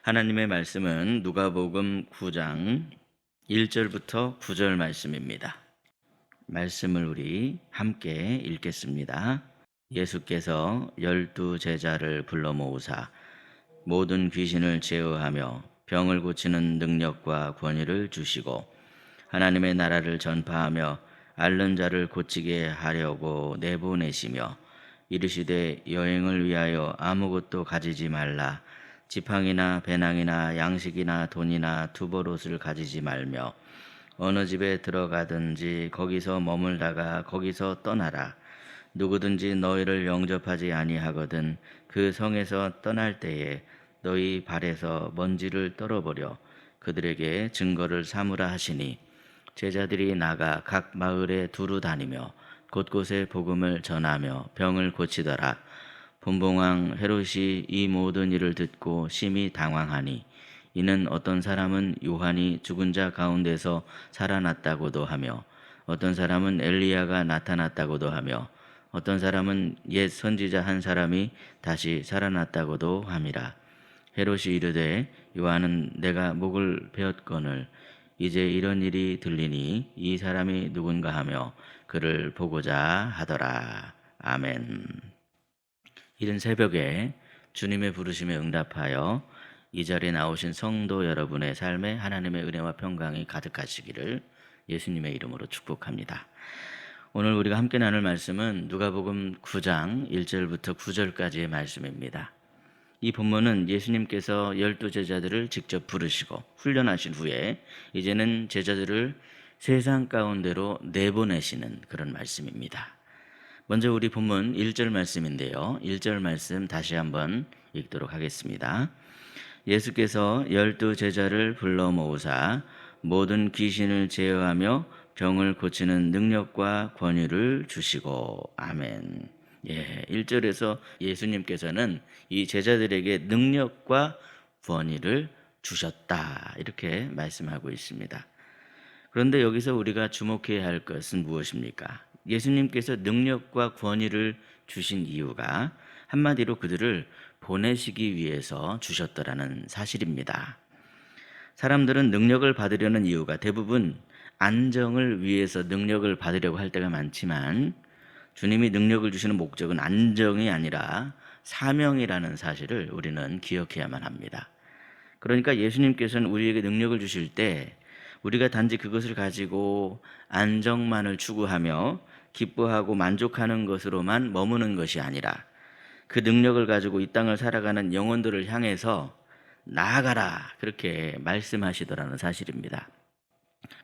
하나님의 말씀은 누가복음 9장 1절부터 9절 말씀입니다. 말씀을 우리 함께 읽겠습니다. 예수께서 12 제자를 불러 모으사 모든 귀신을 제어하며 병을 고치는 능력과 권위를 주시고 하나님의 나라를 전파하며 앓는 자를 고치게 하려고 내보내시며 이르시되 여행을 위하여 아무것도 가지지 말라. 지팡이나 배낭이나 양식이나 돈이나 두벌옷을 가지지 말며 어느 집에 들어가든지 거기서 머물다가 거기서 떠나라. 누구든지 너희를 영접하지 아니하거든 그 성에서 떠날 때에 너희 발에서 먼지를 떨어버려 그들에게 증거를 삼으라 하시니 제자들이 나가 각 마을에 두루 다니며 곳곳에 복음을 전하며 병을 고치더라. 분봉왕 헤롯이 이 모든 일을 듣고 심히 당황하니 이는 어떤 사람은 요한이 죽은 자 가운데서 살아났다고도 하며 어떤 사람은 엘리야가 나타났다고도 하며 어떤 사람은 옛 선지자 한 사람이 다시 살아났다고도 함이라. 헤롯이 이르되 요한은 내가 목을 베었거늘 이제 이런 일이 들리니 이 사람이 누군가 하며 그를 보고자 하더라. 아멘. 이른 새벽에 주님의 부르심에 응답하여 이 자리에 나오신 성도 여러분의 삶에 하나님의 은혜와 평강이 가득하시기를 예수님의 이름으로 축복합니다. 오늘 우리가 함께 나눌 말씀은 누가복음 9장 1절부터 9절까지의 말씀입니다. 이 본문은 예수님께서 12 제자들을 직접 부르시고 훈련하신 후에 이제는 제자들을 세상 가운데로 내보내시는 그런 말씀입니다. 먼저 우리 본문 1절 말씀인데요. 1절 말씀 다시 한번 읽도록 하겠습니다. 예수께서 12 제자를 불러 모으사 모든 귀신을 제어하며 병을 고치는 능력과 권위를 주시고 아멘. 1절에서 예수님께서는 이 제자들에게 능력과 권위를 주셨다 이렇게 말씀하고 있습니다. 그런데 여기서 우리가 주목해야 할 것은 무엇입니까? 예수님께서 능력과 권위를 주신 이유가 한마디로 그들을 보내시기 위해서 주셨더라는 사실입니다. 사람들은 능력을 받으려는 이유가 대부분 안정을 위해서 능력을 받으려고 할 때가 많지만 주님이 능력을 주시는 목적은 안정이 아니라 사명이라는 사실을 우리는 기억해야만 합니다. 그러니까 예수님께서는 우리에게 능력을 주실 때 우리가 단지 그것을 가지고 안정만을 추구하며 기뻐하고 만족하는 것으로만 머무는 것이 아니라 그 능력을 가지고 이 땅을 살아가는 영혼들을 향해서 나아가라 그렇게 말씀하시더라는 사실입니다.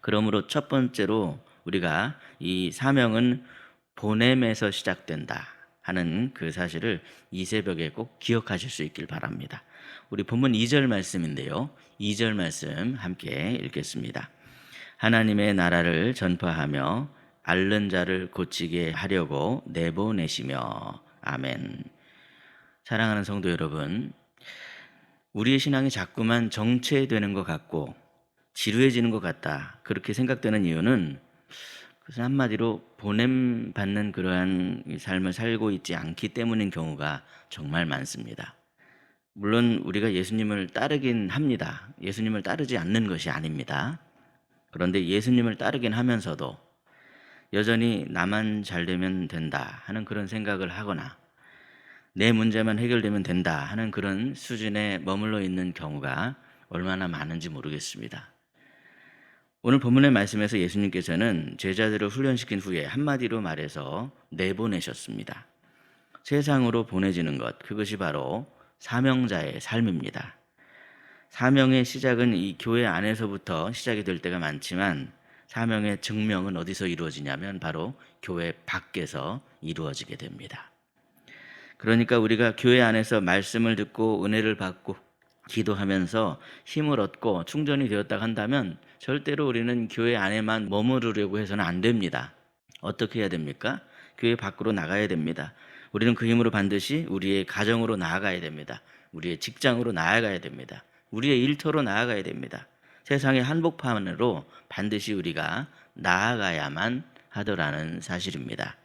그러므로 첫 번째로 우리가 이 사명은 보냄에서 시작된다 하는 그 사실을 이 새벽에 꼭 기억하실 수 있길 바랍니다. 우리 본문 2절 말씀인데요. 2절 말씀 함께 읽겠습니다. 하나님의 나라를 전파하며 앓는 자를 고치게 하려고 내보내시며 아멘. 사랑하는 성도 여러분, 우리의 신앙이 자꾸만 정체되는 것 같고 지루해지는 것 같다 그렇게 생각되는 이유는 그것은 한마디로 보냄받는 그러한 삶을 살고 있지 않기 때문인 경우가 정말 많습니다. 물론 우리가 예수님을 따르긴 합니다. 예수님을 따르지 않는 것이 아닙니다. 그런데 예수님을 따르긴 하면서도 여전히 나만 잘 되면 된다 하는 그런 생각을 하거나 내 문제만 해결되면 된다 하는 그런 수준에 머물러 있는 경우가 얼마나 많은지 모르겠습니다. 오늘 본문의 말씀에서 예수님께서는 제자들을 훈련시킨 후에 한마디로 말해서 내보내셨습니다. 세상으로 보내지는 것, 그것이 바로 사명자의 삶입니다. 사명의 시작은 이 교회 안에서부터 시작이 될 때가 많지만 사명의 증명은 어디서 이루어지냐면 바로 교회 밖에서 이루어지게 됩니다. 그러니까 우리가 교회 안에서 말씀을 듣고 은혜를 받고 기도하면서 힘을 얻고 충전이 되었다 한다면 절대로 우리는 교회 안에만 머무르려고 해서는 안 됩니다. 어떻게 해야 됩니까? 교회 밖으로 나가야 됩니다. 우리는 그 힘으로 반드시 우리의 가정으로 나아가야 됩니다. 우리의 직장으로 나아가야 됩니다. 우리의 일터로 나아가야 됩니다. 세상의 한복판으로 반드시 우리가 나아가야만 하더라는 사실입니다.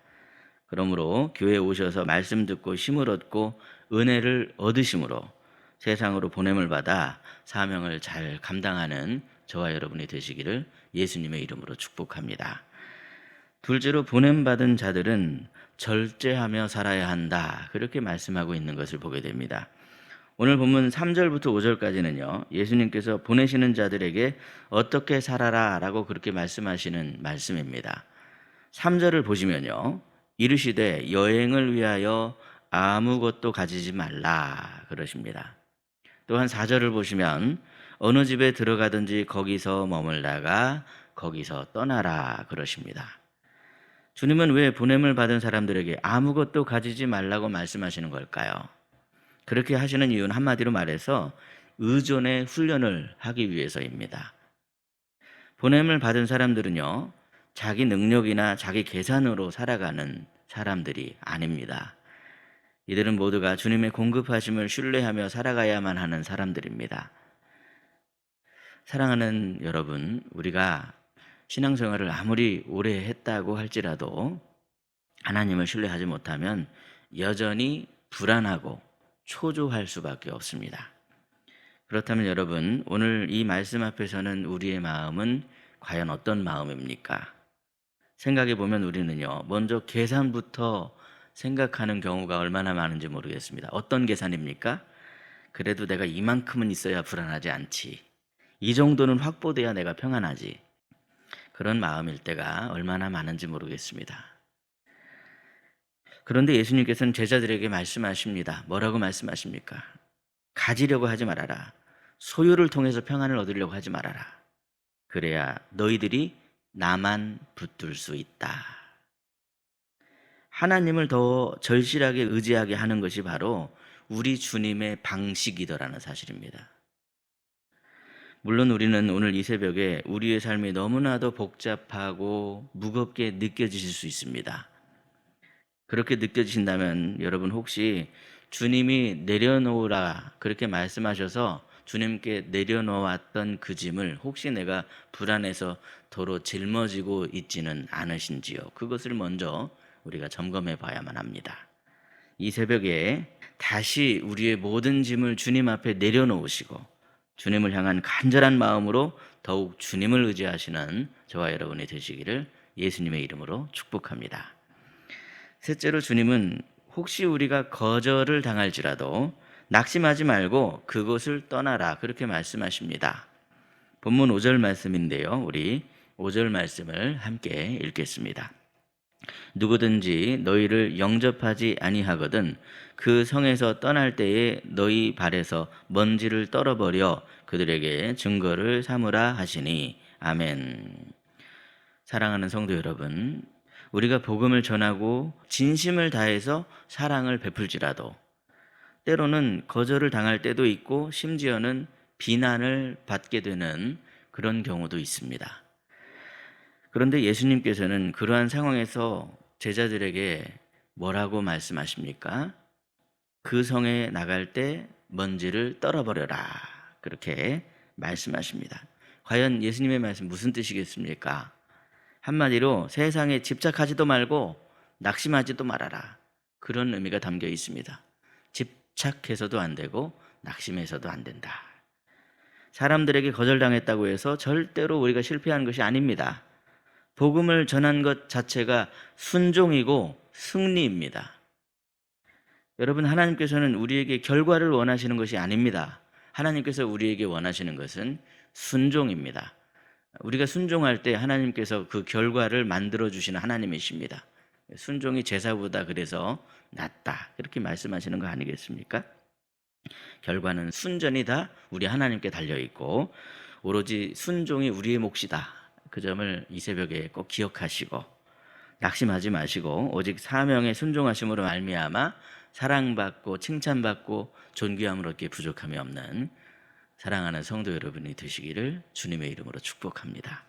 그러므로 교회에 오셔서 말씀 듣고 힘을 얻고 은혜를 얻으심으로 세상으로 보냄을 받아 사명을 잘 감당하는 저와 여러분이 되시기를 예수님의 이름으로 축복합니다. 둘째로 보냄받은 자들은 절제하며 살아야 한다. 그렇게 말씀하고 있는 것을 보게 됩니다. 오늘 본문 3절부터 5절까지는요. 예수님께서 보내시는 자들에게 어떻게 살아라 라고 그렇게 말씀하시는 말씀입니다. 3절을 보시면요. 이르시되 여행을 위하여 아무것도 가지지 말라 그러십니다. 또한 4절을 보시면 어느 집에 들어가든지 거기서 머물다가 거기서 떠나라 그러십니다. 주님은 왜 보냄을 받은 사람들에게 아무것도 가지지 말라고 말씀하시는 걸까요? 그렇게 하시는 이유는 한마디로 말해서 의존의 훈련을 하기 위해서입니다. 보냄을 받은 사람들은요, 자기 능력이나 자기 계산으로 살아가는 사람들이 아닙니다. 이들은 모두가 주님의 공급하심을 신뢰하며 살아가야만 하는 사람들입니다. 사랑하는 여러분, 우리가 신앙생활을 아무리 오래 했다고 할지라도 하나님을 신뢰하지 못하면 여전히 불안하고 초조할 수밖에 없습니다. 그렇다면 여러분, 오늘 이 말씀 앞에서는 우리의 마음은 과연 어떤 마음입니까? 생각해 보면 우리는요, 먼저 계산부터 생각하는 경우가 얼마나 많은지 모르겠습니다. 어떤 계산입니까? 그래도 내가 이만큼은 있어야 불안하지 않지. 이 정도는 확보돼야 내가 평안하지. 그런 마음일 때가 얼마나 많은지 모르겠습니다. 그런데 예수님께서는 제자들에게 말씀하십니다. 뭐라고 말씀하십니까? 가지려고 하지 말아라. 소유를 통해서 평안을 얻으려고 하지 말아라. 그래야 너희들이 나만 붙들 수 있다. 하나님을 더 절실하게 의지하게 하는 것이 바로 우리 주님의 방식이더라는 사실입니다. 물론 우리는 오늘 이 새벽에 우리의 삶이 너무나도 복잡하고 무겁게 느껴지실 수 있습니다. 그렇게 느껴지신다면 여러분 혹시 주님이 내려놓으라 그렇게 말씀하셔서 주님께 내려놓았던 그 짐을 혹시 내가 불안해서 도로 짊어지고 있지는 않으신지요? 그것을 먼저 우리가 점검해 봐야만 합니다. 이 새벽에 다시 우리의 모든 짐을 주님 앞에 내려놓으시고 주님을 향한 간절한 마음으로 더욱 주님을 의지하시는 저와 여러분이 되시기를 예수님의 이름으로 축복합니다. 셋째로 주님은 혹시 우리가 거절을 당할지라도 낙심하지 말고 그곳을 떠나라 그렇게 말씀하십니다. 본문 5절 말씀인데요. 우리 5절 말씀을 함께 읽겠습니다. 누구든지 너희를 영접하지 아니하거든 그 성에서 떠날 때에 너희 발에서 먼지를 떨어버려 그들에게 증거를 삼으라 하시니 아멘. 사랑하는 성도 여러분, 우리가 복음을 전하고 진심을 다해서 사랑을 베풀지라도 때로는 거절을 당할 때도 있고 심지어는 비난을 받게 되는 그런 경우도 있습니다. 그런데 예수님께서는 그러한 상황에서 제자들에게 뭐라고 말씀하십니까? 그 성에 나갈 때 먼지를 떨어버려라 그렇게 말씀하십니다. 과연 예수님의 말씀 무슨 뜻이겠습니까? 한마디로 세상에 집착하지도 말고 낙심하지도 말아라 그런 의미가 담겨 있습니다. 집착해서도 안 되고 낙심해서도 안 된다. 사람들에게 거절당했다고 해서 절대로 우리가 실패한 것이 아닙니다. 복음을 전한 것 자체가 순종이고 승리입니다. 여러분, 하나님께서는 우리에게 결과를 원하시는 것이 아닙니다. 하나님께서 우리에게 원하시는 것은 순종입니다. 우리가 순종할 때 하나님께서 그 결과를 만들어 주시는 하나님이십니다. 순종이 제사보다 그래서 낫다 그렇게 말씀하시는 거 아니겠습니까? 결과는 순전히 다 우리 하나님께 달려있고 오로지 순종이 우리의 몫이다. 그 점을 이 새벽에 꼭 기억하시고 낙심하지 마시고 오직 사명에 순종하심으로 말미암아 사랑받고 칭찬받고 존귀함을 얻기에 부족함이 없는 사랑하는 성도 여러분이 되시기를 주님의 이름으로 축복합니다.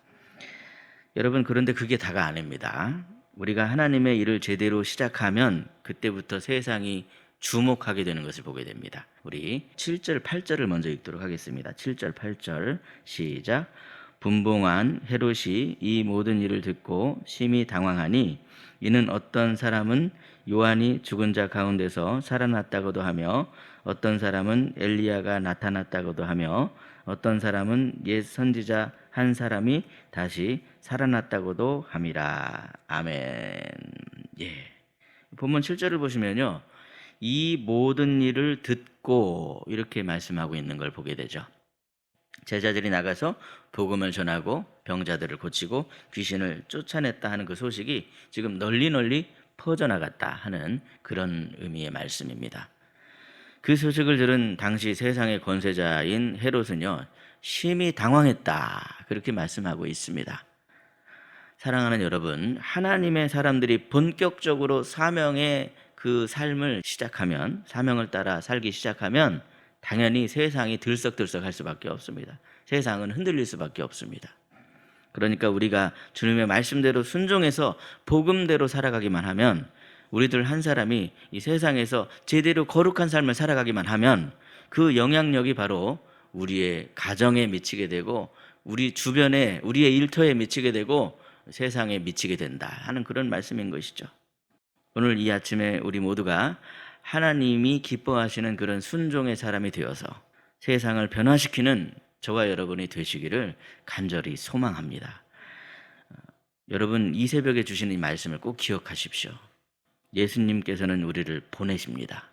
여러분, 그런데 그게 다가 아닙니다. 우리가 하나님의 일을 제대로 시작하면 그때부터 세상이 주목하게 되는 것을 보게 됩니다. 우리 7절 8절을 먼저 읽도록 하겠습니다. 7절 8절 시작. 분봉한 헤롯이 이 모든 일을 듣고 심히 당황하니 이는 어떤 사람은 요한이 죽은 자 가운데서 살아났다고도 하며 어떤 사람은 엘리야가 나타났다고도 하며 어떤 사람은 옛 선지자 한 사람이 다시 살아났다고도 함이라. 아멘. 예. 본문 7절을 보시면요, 이 모든 일을 듣고 이렇게 말씀하고 있는 걸 보게 되죠. 제자들이 나가서 복음을 전하고 병자들을 고치고 귀신을 쫓아냈다 하는 그 소식이 지금 널리 퍼져나갔다 하는 그런 의미의 말씀입니다. 그 소식을 들은 당시 세상의 권세자인 헤롯은요, 심히 당황했다 그렇게 말씀하고 있습니다. 사랑하는 여러분, 하나님의 사람들이 본격적으로 사명의 그 삶을 시작하면, 사명을 따라 살기 시작하면 당연히 세상이 들썩들썩할 수밖에 없습니다. 세상은 흔들릴 수밖에 없습니다. 그러니까 우리가 주님의 말씀대로 순종해서 복음대로 살아가기만 하면, 우리들 한 사람이 이 세상에서 제대로 거룩한 삶을 살아가기만 하면 그 영향력이 바로 우리의 가정에 미치게 되고 우리 주변에, 우리의 일터에 미치게 되고 세상에 미치게 된다 하는 그런 말씀인 것이죠. 오늘 이 아침에 우리 모두가 하나님이 기뻐하시는 그런 순종의 사람이 되어서 세상을 변화시키는 저와 여러분이 되시기를 간절히 소망합니다. 여러분, 이 새벽에 주신 이 말씀을 꼭 기억하십시오. 예수님께서는 우리를 보내십니다.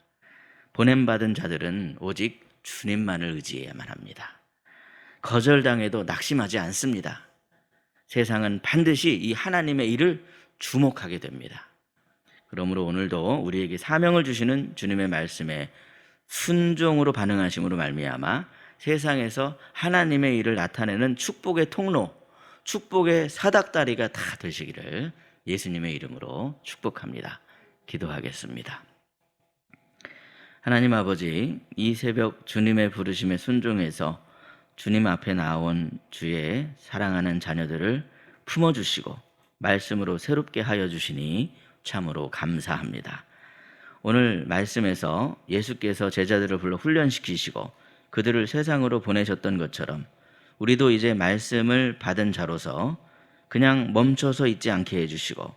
보냄받은 자들은 오직 주님만을 의지해야만 합니다. 거절당해도 낙심하지 않습니다. 세상은 반드시 이 하나님의 일을 주목하게 됩니다. 그러므로 오늘도 우리에게 사명을 주시는 주님의 말씀에 순종으로 반응하심으로 말미암아 세상에서 하나님의 일을 나타내는 축복의 통로, 축복의 사닥다리가 다 되시기를 예수님의 이름으로 축복합니다. 기도하겠습니다. 하나님 아버지, 이 새벽 주님의 부르심에 순종해서 주님 앞에 나온 주의 사랑하는 자녀들을 품어주시고 말씀으로 새롭게 하여 주시니 참으로 감사합니다. 오늘 말씀에서 예수께서 제자들을 불러 훈련시키시고 그들을 세상으로 보내셨던 것처럼 우리도 이제 말씀을 받은 자로서 그냥 멈춰서 있지 않게 해주시고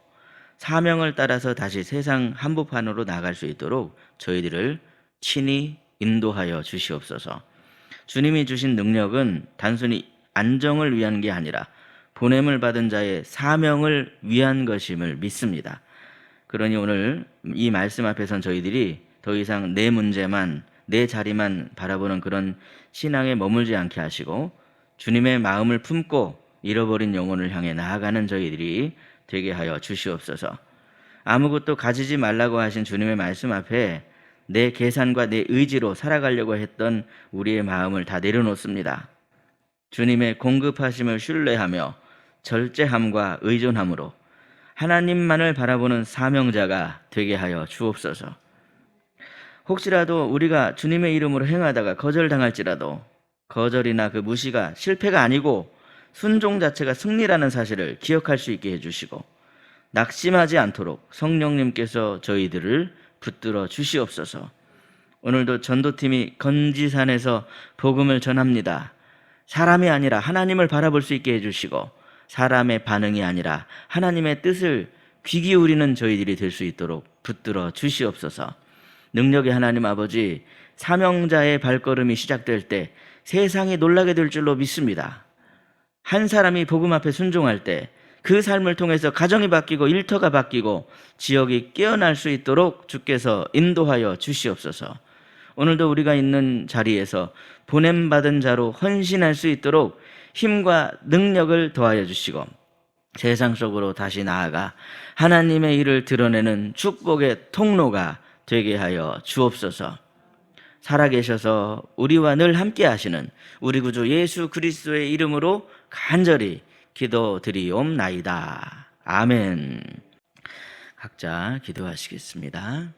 사명을 따라서 다시 세상 한복판으로 나갈 수 있도록 저희들을 친히 인도하여 주시옵소서. 주님이 주신 능력은 단순히 안정을 위한 게 아니라 보냄을 받은 자의 사명을 위한 것임을 믿습니다. 그러니 오늘 이 말씀 앞에선 저희들이 더 이상 내 문제만, 내 자리만 바라보는 그런 신앙에 머물지 않게 하시고 주님의 마음을 품고 잃어버린 영혼을 향해 나아가는 저희들이 되게 하여 주시옵소서. 아무것도 가지지 말라고 하신 주님의 말씀 앞에 내 계산과 내 의지로 살아가려고 했던 우리의 마음을 다 내려놓습니다. 주님의 공급하심을 신뢰하며 절제함과 의존함으로 하나님만을 바라보는 사명자가 되게 하여 주옵소서. 혹시라도 우리가 주님의 이름으로 행하다가 거절당할지라도 거절이나 그 무시가 실패가 아니고 순종 자체가 승리라는 사실을 기억할 수 있게 해주시고 낙심하지 않도록 성령님께서 저희들을 붙들어 주시옵소서. 오늘도 전도팀이 건지산에서 복음을 전합니다. 사람이 아니라 하나님을 바라볼 수 있게 해주시고 사람의 반응이 아니라 하나님의 뜻을 귀 기울이는 저희들이 될 수 있도록 붙들어 주시옵소서. 능력의 하나님 아버지, 사명자의 발걸음이 시작될 때 세상이 놀라게 될 줄로 믿습니다. 한 사람이 복음 앞에 순종할 때 그 삶을 통해서 가정이 바뀌고 일터가 바뀌고 지역이 깨어날 수 있도록 주께서 인도하여 주시옵소서. 오늘도 우리가 있는 자리에서 보냄받은 자로 헌신할 수 있도록 힘과 능력을 더하여 주시고 세상 속으로 다시 나아가 하나님의 일을 드러내는 축복의 통로가 되게 하여 주옵소서. 살아계셔서 우리와 늘 함께 하시는 우리 구주 예수 그리스도의 이름으로 간절히 기도드리옵나이다. 아멘. 각자 기도하시겠습니다.